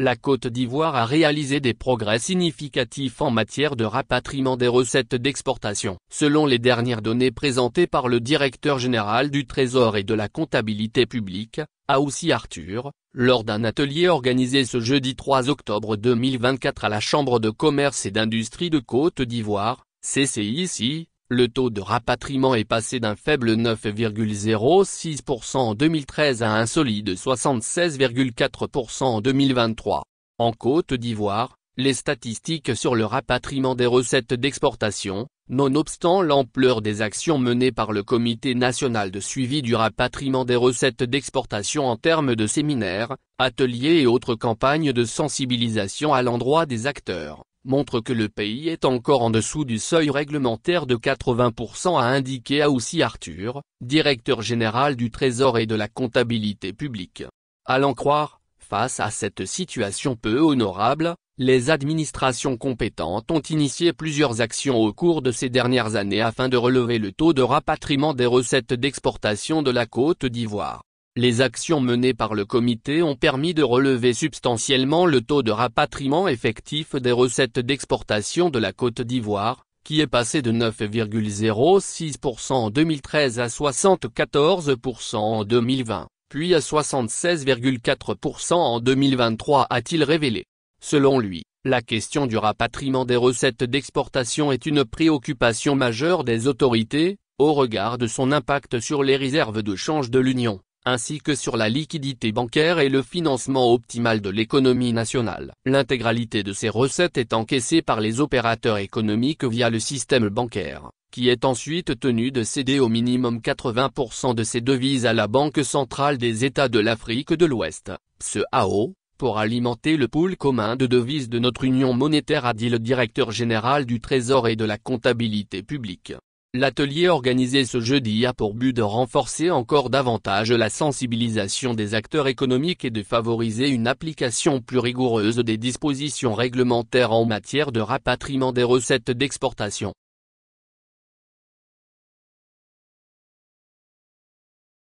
la Côte d'Ivoire a réalisé des progrès significatifs en matière de rapatriement des recettes d'exportation. Selon les dernières données présentées par le directeur général du Trésor et de la comptabilité publique, Aoussi Arthur, lors d'un atelier organisé ce jeudi 3 octobre 2024 à la Chambre de commerce et d'industrie de Côte d'Ivoire, CCIC, le taux de rapatriement est passé d'un faible 9,06% en 2013 à un solide 76,4% en 2023. En Côte d'Ivoire, les statistiques sur le rapatriement des recettes d'exportation, nonobstant l'ampleur des actions menées par le Comité national de suivi du rapatriement des recettes d'exportation en termes de séminaires, ateliers et autres campagnes de sensibilisation à l'endroit des acteurs, montre que le pays est encore en dessous du seuil réglementaire de 80%, a indiqué Aoussi Arthur, directeur général du Trésor et de la comptabilité publique. À l'en croire, face à cette situation peu honorable, les administrations compétentes ont initié plusieurs actions au cours de ces dernières années afin de relever le taux de rapatriement des recettes d'exportation de la Côte d'Ivoire. Les actions menées par le comité ont permis de relever substantiellement le taux de rapatriement effectif des recettes d'exportation de la Côte d'Ivoire, qui est passé de 9,06% en 2013 à 74% en 2020, puis à 76,4% en 2023, a-t-il révélé. Selon lui, la question du rapatriement des recettes d'exportation est une préoccupation majeure des autorités, au regard de son impact sur les réserves de change de l'Union, ainsi que sur la liquidité bancaire et le financement optimal de l'économie nationale. L'intégralité de ces recettes est encaissée par les opérateurs économiques via le système bancaire, qui est ensuite tenu de céder au minimum 80% de ses devises à la Banque centrale des États de l'Afrique de l'Ouest, BCEAO, pour alimenter le pool commun de devises de notre union monétaire, a dit le directeur général du Trésor et de la comptabilité publique. L'atelier organisé ce jeudi a pour but de renforcer encore davantage la sensibilisation des acteurs économiques et de favoriser une application plus rigoureuse des dispositions réglementaires en matière de rapatriement des recettes d'exportation.